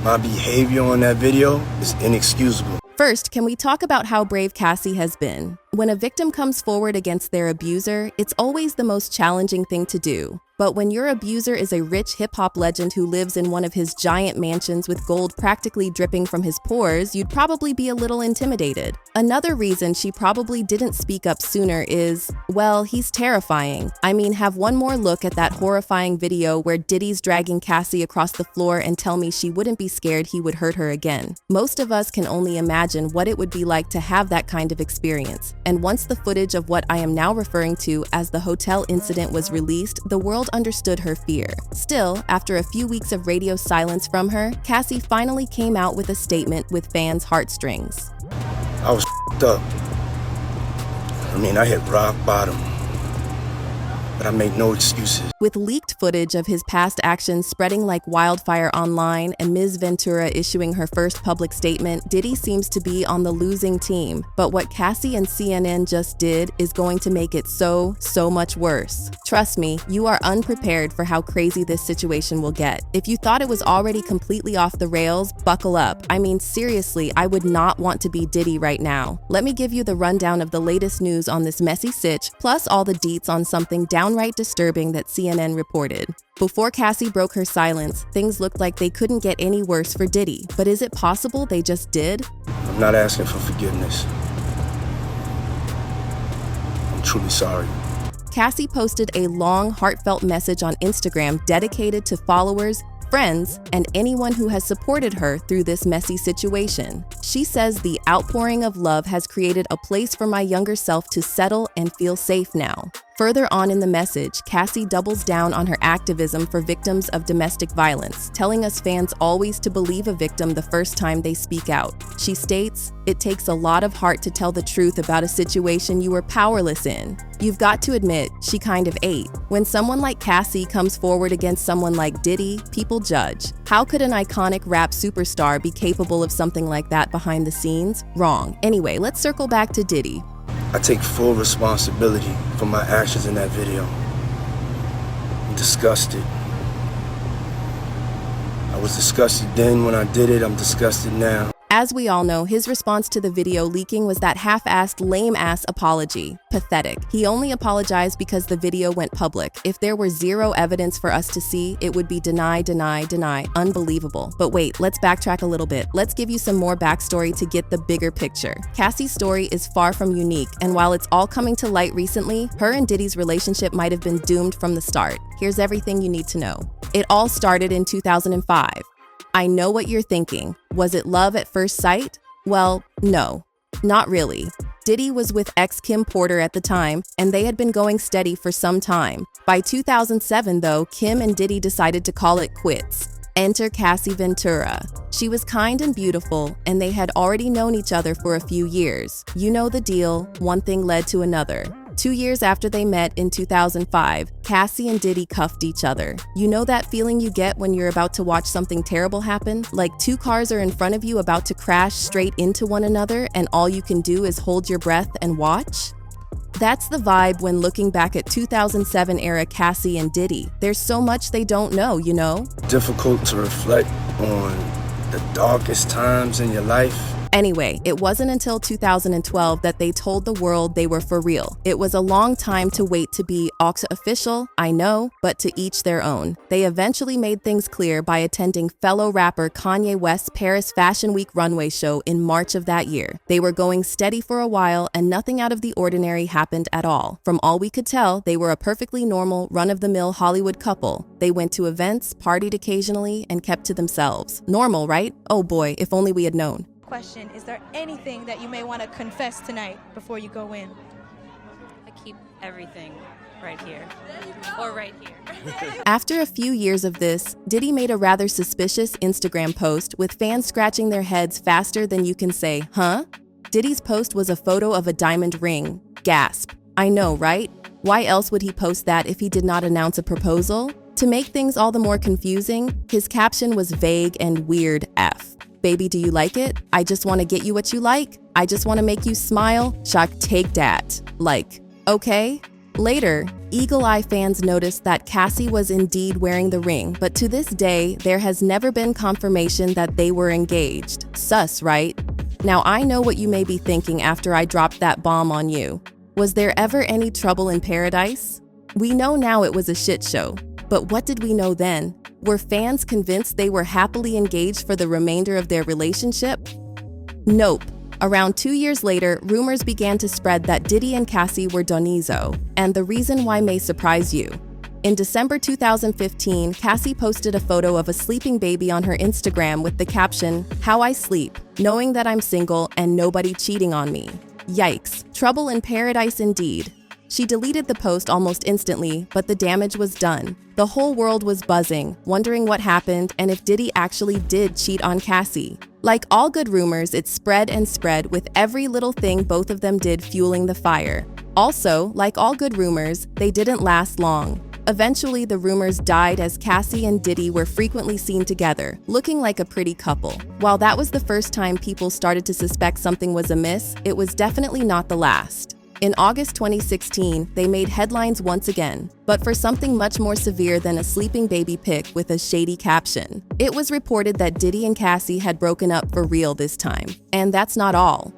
My behavior on that video is inexcusable. First, can we talk about how brave Cassie has been? When a victim comes forward against their abuser, it's always the most challenging thing to do. But when your abuser is a rich hip-hop legend who lives in one of his giant mansions with gold practically dripping from his pores, you'd probably be a little intimidated. Another reason she probably didn't speak up sooner is, well, he's terrifying. I mean, have one more look at that horrifying video where Diddy's dragging Cassie across the floor and tell me she wouldn't be scared he would hurt her again. Most of us can only imagine what it would be like to have that kind of experience. And once the footage of what I am now referring to as the hotel incident was released, the world understood her fear. Still, after a few weeks of radio silence from her, Cassie finally came out with a statement with fans' heartstrings. I was up. I hit rock bottom. But I make no excuses. With leaked footage of his past actions spreading like wildfire online and Ms. Ventura issuing her first public statement, Diddy seems to be on the losing team. But what Cassie and CNN just did is going to make it so much worse. Trust me, you are unprepared for how crazy this situation will get. If you thought it was already completely off the rails, buckle up. I mean, seriously, I would not want to be Diddy right now. Let me give you the rundown of the latest news on this messy sitch, plus all the deets on something downright disturbing that CNN reported. Before Cassie broke her silence, things looked like they couldn't get any worse for Diddy. But is it possible they just did? I'm not asking for forgiveness. I'm truly sorry. Cassie posted a long, heartfelt message on Instagram dedicated to followers, friends, and anyone who has supported her through this messy situation. She says the outpouring of love has created a place for my younger self to settle and feel safe now. Further on in the message, Cassie doubles down on her activism for victims of domestic violence, telling us fans always to believe a victim the first time they speak out. She states, "It takes a lot of heart to tell the truth about a situation you were powerless in." You've got to admit, she kind of ate. When someone like Cassie comes forward against someone like Diddy, people judge. How could an iconic rap superstar be capable of something like that behind the scenes? Wrong. Anyway, let's circle back to Diddy. I take full responsibility for my actions in that video. I'm disgusted. I was disgusted then when I did it. I'm disgusted now. As we all know, his response to the video leaking was that half-assed, lame-ass apology. Pathetic. He only apologized because the video went public. If there were zero evidence for us to see, it would be deny. Unbelievable. But wait, let's backtrack a little bit. Let's give you some more backstory to get the bigger picture. Cassie's story is far from unique, and while it's all coming to light recently, her and Diddy's relationship might have been doomed from the start. Here's everything you need to know. It all started in 2005. I know what you're thinking. Was it love at first sight? Well, no, not really. Diddy was with ex-Kim Porter at the time, and they had been going steady for some time. By 2007, though, Kim and Diddy decided to call it quits. Enter Cassie Ventura. She was kind and beautiful, and they had already known each other for a few years. You know the deal, one thing led to another. 2 years after they met in 2005, Cassie and Diddy cuffed each other. You know that feeling you get when you're about to watch something terrible happen? Like two cars are in front of you about to crash straight into one another, and all you can do is hold your breath and watch? That's the vibe when looking back at 2007 era Cassie and Diddy. There's so much they don't know, you know? Difficult to reflect on the darkest times in your life. Anyway, it wasn't until 2012 that they told the world they were for real. It was a long time to wait to be official, I know, but to each their own. They eventually made things clear by attending fellow rapper Kanye West's Paris Fashion Week runway show in March of that year. They were going steady for a while, and nothing out of the ordinary happened at all. From all we could tell, they were a perfectly normal, run-of-the-mill Hollywood couple. They went to events, partied occasionally, and kept to themselves. Normal, right? Oh boy, if only we had known. Question, is there anything that you may want to confess tonight before you go in? I keep everything right here. Or right here. After a few years of this, Diddy made a rather suspicious Instagram post with fans scratching their heads faster than you can say, huh? Diddy's post was a photo of a diamond ring. Gasp. I know, right? Why else would he post that if he did not announce a proposal? To make things all the more confusing, his caption was vague and weird F. Baby, do you like it? I just want to get you what you like. I just want to make you smile. Shock, take that. Like, okay? Later, Eagle Eye fans noticed that Cassie was indeed wearing the ring, but to this day, there has never been confirmation that they were engaged. Sus, right? Now I know what you may be thinking after I dropped that bomb on you. Was there ever any trouble in paradise? We know now it was a shit show, but what did we know then? Were fans convinced they were happily engaged for the remainder of their relationship? Nope. Around 2 years later, rumors began to spread that Diddy and Cassie were donizo, and the reason why may surprise you. In December 2015, Cassie posted a photo of a sleeping baby on her Instagram with the caption, "How I sleep, knowing that I'm single and nobody cheating on me." Yikes, trouble in paradise indeed. She deleted the post almost instantly, but the damage was done. The whole world was buzzing, wondering what happened and if Diddy actually did cheat on Cassie. Like all good rumors, it spread and spread, with every little thing both of them did fueling the fire. Also, like all good rumors, they didn't last long. Eventually, the rumors died as Cassie and Diddy were frequently seen together, looking like a pretty couple. While that was the first time people started to suspect something was amiss, it was definitely not the last. In August 2016, they made headlines once again, but for something much more severe than a sleeping baby pic with a shady caption. It was reported that Diddy and Cassie had broken up for real this time. And that's not all.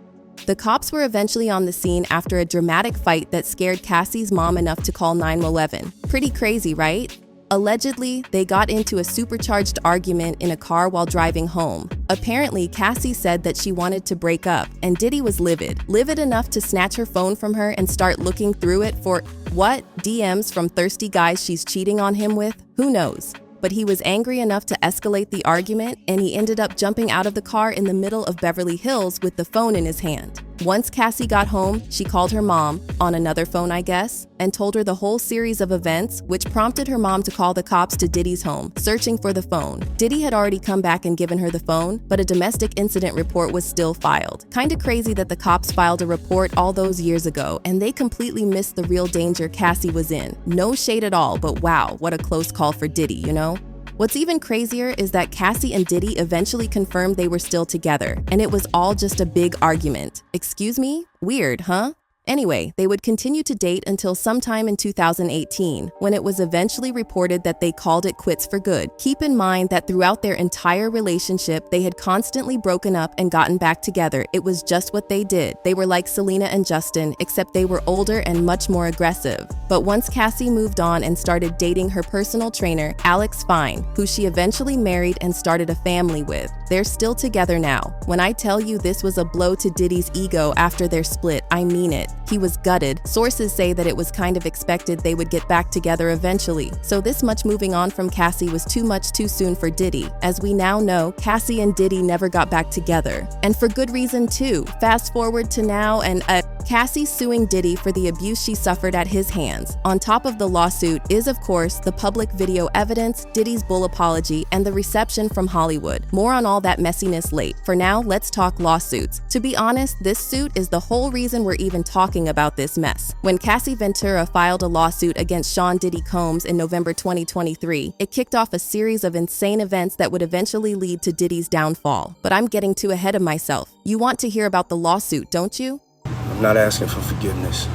The cops were eventually on the scene after a dramatic fight that scared Cassie's mom enough to call 911. Pretty crazy, right? Allegedly, they got into a supercharged argument in a car while driving home. Apparently, Cassie said that she wanted to break up, and Diddy was livid enough to snatch her phone from her and start looking through it for, what, DMs from thirsty guys she's cheating on him with? Who knows? But he was angry enough to escalate the argument, and he ended up jumping out of the car in the middle of Beverly Hills with the phone in his hand. Once Cassie got home, she called her mom, on another phone I guess, and told her the whole series of events, which prompted her mom to call the cops to Diddy's home, searching for the phone. Diddy had already come back and given her the phone, but a domestic incident report was still filed. Kinda crazy that the cops filed a report all those years ago, and they completely missed the real danger Cassie was in. No shade at all, but wow, what a close call for Diddy, you know? What's even crazier is that Cassie and Diddy eventually confirmed they were still together, and it was all just a big argument. Excuse me? Weird, huh? Anyway, they would continue to date until sometime in 2018, when it was eventually reported that they called it quits for good. Keep in mind that throughout their entire relationship, they had constantly broken up and gotten back together. It was just what they did. They were like Selena and Justin, except they were older and much more aggressive. But once Cassie moved on and started dating her personal trainer, Ab3se, who she eventually married and started a family with, they're still together now. When I tell you this was a blow to Diddy's ego after their split, I mean it. He was gutted. Sources say that it was kind of expected they would get back together eventually. So this much moving on from Cassie was too much too soon for Diddy. As we now know, Cassie and Diddy never got back together. And for good reason too. Fast forward to now and Cassie suing Diddy for the abuse she suffered at his hands. On top of the lawsuit is, of course, the public video evidence, Diddy's bull apology, and the reception from Hollywood. More on all that messiness late. For now, let's talk lawsuits. To be honest, this suit is the whole reason we're even talking about this mess. When Cassie Ventura filed a lawsuit against Sean Diddy Combs in November 2023, it kicked off a series of insane events that would eventually lead to Diddy's downfall. But I'm getting too ahead of myself. You want to hear about the lawsuit, don't you? I'm not asking for forgiveness.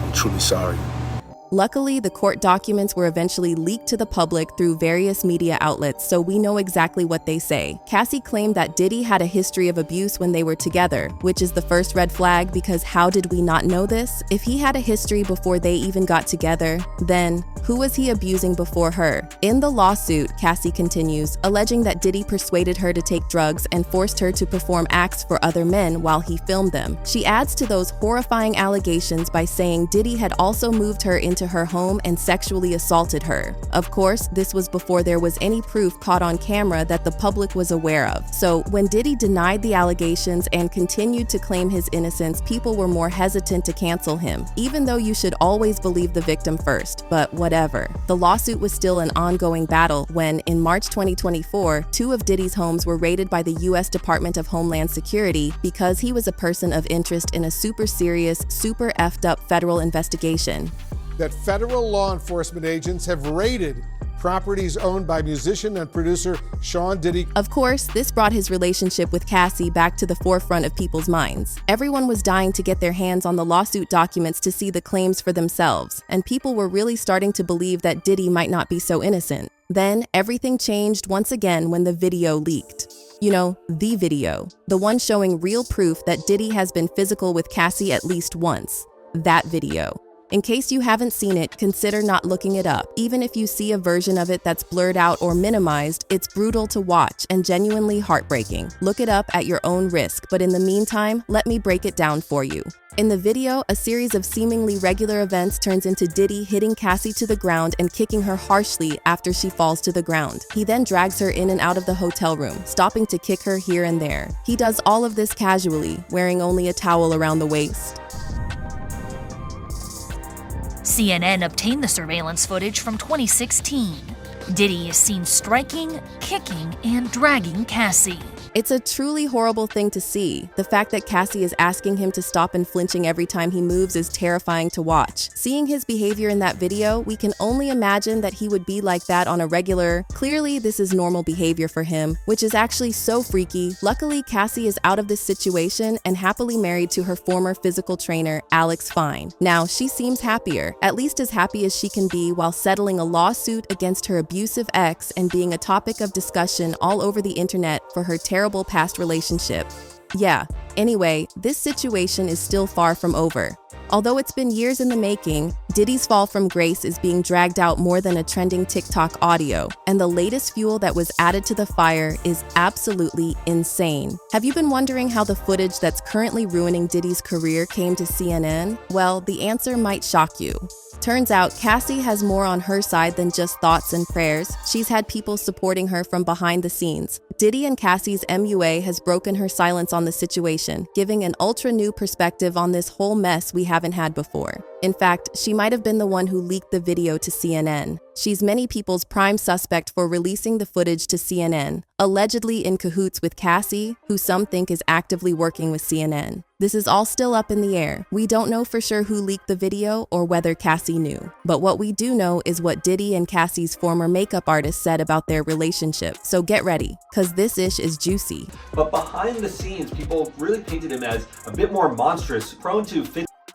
I'm truly sorry. Luckily, the court documents were eventually leaked to the public through various media outlets, so we know exactly what they say. Cassie claimed that Diddy had a history of abuse when they were together, which is the first red flag because how did we not know this? If he had a history before they even got together, then who was he abusing before her? In the lawsuit, Cassie continues, alleging that Diddy persuaded her to take drugs and forced her to perform acts for other men while he filmed them. She adds to those horrifying allegations by saying Diddy had also moved her into her home and sexually assaulted her. Of course, this was before there was any proof caught on camera that the public was aware of. So when Diddy denied the allegations and continued to claim his innocence, people were more hesitant to cancel him, even though you should always believe the victim first. But whatever. The lawsuit was still an ongoing battle when, in March 2024, 2 of Diddy's homes were raided by the U.S. Department of Homeland Security because he was a person of interest in a super serious, super effed up federal investigation. That federal law enforcement agents have raided properties owned by musician and producer Sean Diddy. Of course, this brought his relationship with Cassie back to the forefront of people's minds. Everyone was dying to get their hands on the lawsuit documents to see the claims for themselves, and people were really starting to believe that Diddy might not be so innocent. Then, everything changed once again when the video leaked. You know, the video. The one showing real proof that Diddy has been physical with Cassie at least once. That video. In case you haven't seen it, consider not looking it up. Even if you see a version of it that's blurred out or minimized, it's brutal to watch and genuinely heartbreaking. Look it up at your own risk, but in the meantime, let me break it down for you. In the video, a series of seemingly regular events turns into Diddy hitting Cassie to the ground and kicking her harshly after she falls to the ground. He then drags her in and out of the hotel room, stopping to kick her here and there. He does all of this casually, wearing only a towel around the waist. CNN obtained the surveillance footage from 2016. Diddy is seen striking, kicking, and dragging Cassie. It's a truly horrible thing to see. The fact that Cassie is asking him to stop and flinching every time he moves is terrifying to watch. Seeing his behavior in that video, we can only imagine that he would be like that on a regular. Clearly, this is normal behavior for him, which is actually so freaky. Luckily, Cassie is out of this situation and happily married to her former physical trainer, Ab3se. Now, she seems happier, at least as happy as she can be while settling a lawsuit against her abusive ex and being a topic of discussion all over the internet for her terrible past relationship. Yeah, anyway, this situation is still far from over. Although it's been years in the making, Diddy's fall from grace is being dragged out more than a trending TikTok audio, and the latest fuel that was added to the fire is absolutely insane. Have you been wondering how the footage that's currently ruining Diddy's career came to CNN? Well, the answer might shock you. Turns out Cassie has more on her side than just thoughts and prayers. She's had people supporting her from behind the scenes. Diddy and Cassie's MUA has broken her silence on the situation, giving an ultra new perspective on this whole mess we haven't had before. In fact, she might have been the one who leaked the video to CNN. She's many people's prime suspect for releasing the footage to CNN, allegedly in cahoots with Cassie, who some think is actively working with CNN. This is all still up in the air. We don't know for sure who leaked the video or whether Cassie knew. But what we do know is what Diddy and Cassie's former makeup artist said about their relationship. So get ready, cause this ish is juicy. But behind the scenes, people really painted him as a bit more monstrous, prone to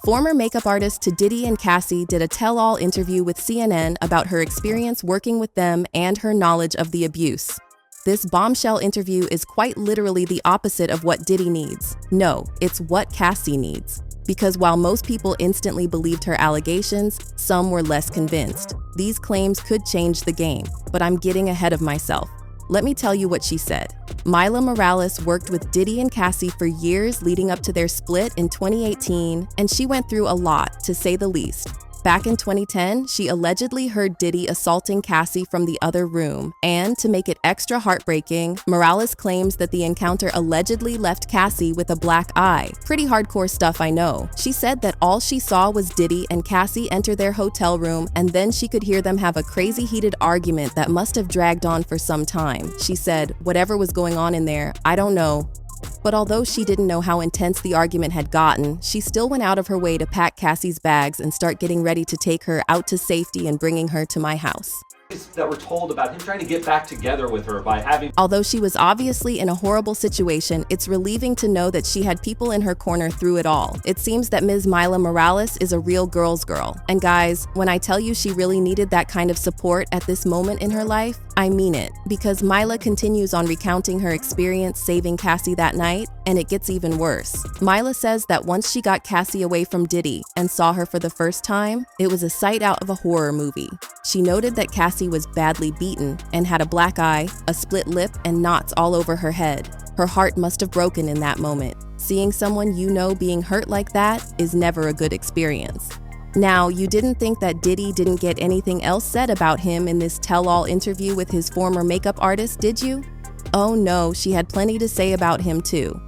Former makeup artist to Diddy and Cassie did a tell-all interview with CNN about her experience working with them and her knowledge of the abuse. This bombshell interview is quite literally the opposite of what Diddy needs. No, it's what Cassie needs. Because while most people instantly believed her allegations, some were less convinced. These claims could change the game, but I'm getting ahead of myself. Let me tell you what she said. Myla Morales worked with Diddy and Cassie for years leading up to their split in 2018, and she went through a lot, to say the least. Back in 2010, she allegedly heard Diddy assaulting Cassie from the other room, and to make it extra heartbreaking, Morales claims that the encounter allegedly left Cassie with a black eye. Pretty hardcore stuff, I know. She said that all she saw was Diddy and Cassie enter their hotel room, and then she could hear them have a crazy heated argument that must have dragged on for some time. She said, whatever was going on in there, I don't know. But although she didn't know how intense the argument had gotten, she still went out of her way to pack Cassie's bags and start getting ready to take her out to safety and bringing her to my house. that were told about him trying to get back together with her by having... Although she was obviously in a horrible situation, it's relieving to know that she had people in her corner through it all. It seems that Ms. Myla Morales is a real girl's girl. And guys, when I tell you she really needed that kind of support at this moment in her life, I mean it. Because Myla continues on recounting her experience saving Cassie that night, and it gets even worse. Myla says that once she got Cassie away from Diddy and saw her for the first time, it was a sight out of a horror movie. She noted that Cassie was badly beaten and had a black eye, a split lip, and knots all over her head. Her heart must have broken in that moment. Seeing someone you know being hurt like that is never a good experience. Now, you didn't think that Diddy didn't get anything else said about him in this tell-all interview with his former makeup artist, did you? Oh no, she had plenty to say about him too.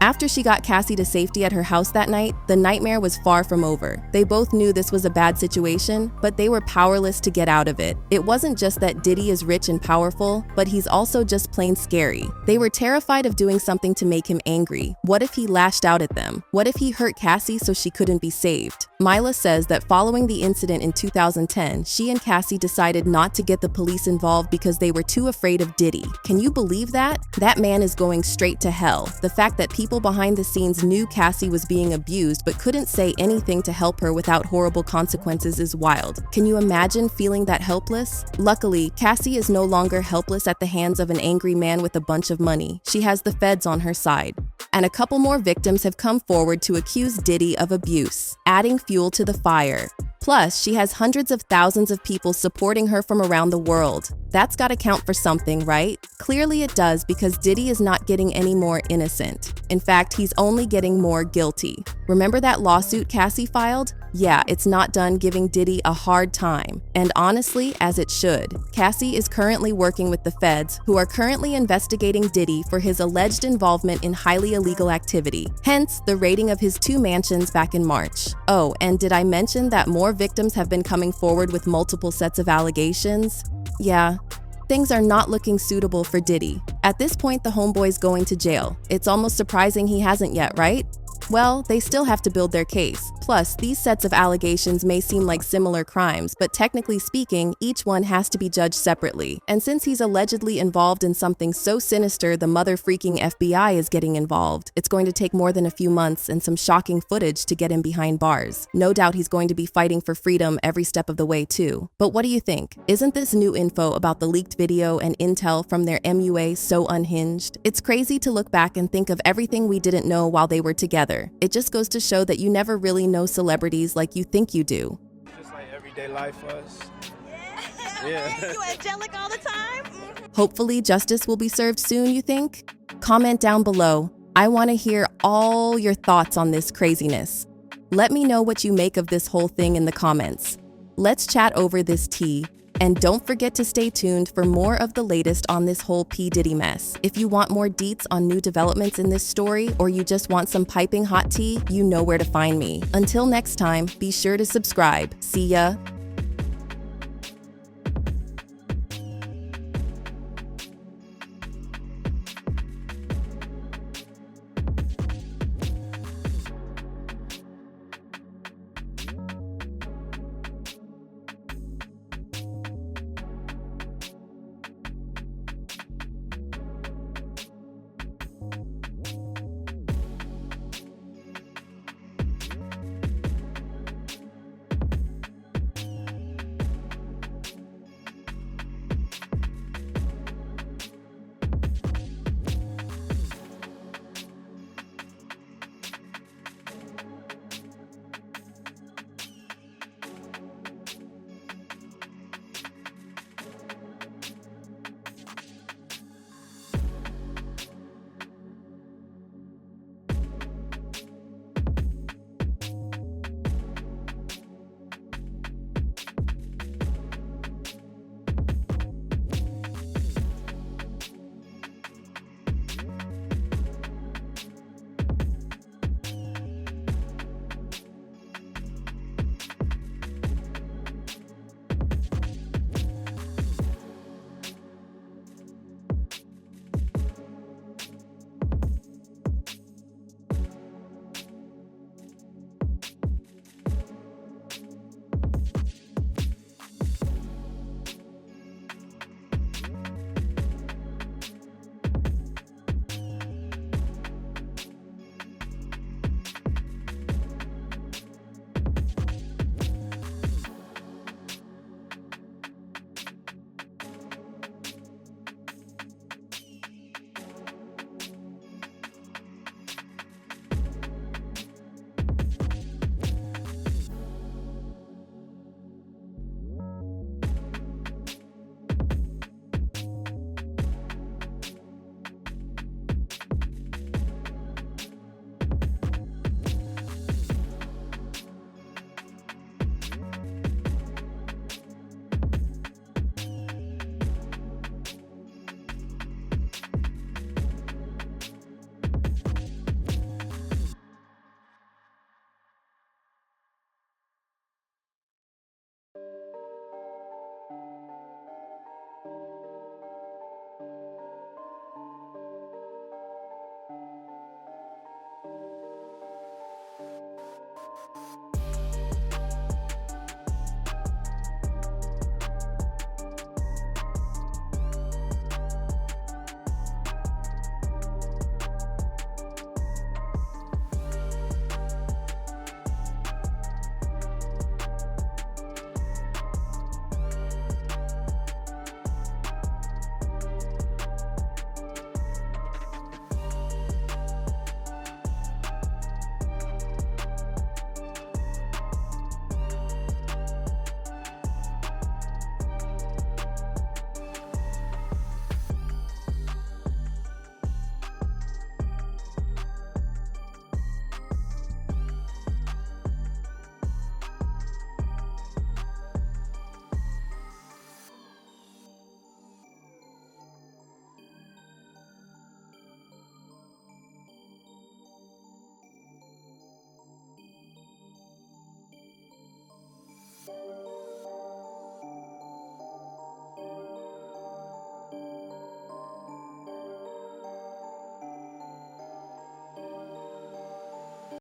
After she got Cassie to safety at her house that night, the nightmare was far from over. They both knew this was a bad situation, but they were powerless to get out of it. It wasn't just that Diddy is rich and powerful, but he's also just plain scary. They were terrified of doing something to make him angry. What if he lashed out at them? What if he hurt Cassie so she couldn't be saved? Mila says that following the incident in 2010, she and Cassie decided not to get the police involved because they were too afraid of Diddy. Can you believe that? That man is going straight to hell. The fact that people behind the scenes knew Cassie was being abused but couldn't say anything to help her without horrible consequences is wild. Can you imagine feeling that helpless? Luckily, Cassie is no longer helpless at the hands of an angry man with a bunch of money. She has the feds on her side. And a couple more victims have come forward to accuse Diddy of abuse, adding fuel to the fire. Plus, she has hundreds of thousands of people supporting her from around the world. That's gotta count for something, right? Clearly it does, because Diddy is not getting any more innocent. In fact, he's only getting more guilty. Remember that lawsuit Cassie filed? Yeah, it's not done giving Diddy a hard time. And honestly, as it should. Cassie is currently working with the feds, who are currently investigating Diddy for his alleged involvement in highly illegal activity. Hence, the raiding of his 2 mansions back in March. Oh, and did I mention that more victims have been coming forward with multiple sets of allegations? Yeah. Things are not looking suitable for Diddy. At this point, the homeboy's going to jail. It's almost surprising he hasn't yet, right? Well, they still have to build their case. Plus, these sets of allegations may seem like similar crimes, but technically speaking, each one has to be judged separately. And since he's allegedly involved in something so sinister the mother-freaking FBI is getting involved, it's going to take more than a few months and some shocking footage to get him behind bars. No doubt he's going to be fighting for freedom every step of the way too. But what do you think? Isn't this new info about the leaked video and intel from their MUA so unhinged? It's crazy to look back and think of everything we didn't know while they were together. It just goes to show that you never really know celebrities like you think you do. Just like everyday life for us. Yeah. You angelic all the time? Hopefully justice will be served soon, you think? Comment down below. I want to hear all your thoughts on this craziness. Let me know what you make of this whole thing in the comments. Let's chat over this tea. And don't forget to stay tuned for more of the latest on this whole P. Diddy mess. If you want more deets on new developments in this story, or you just want some piping hot tea, you know where to find me. Until next time, be sure to subscribe. See ya.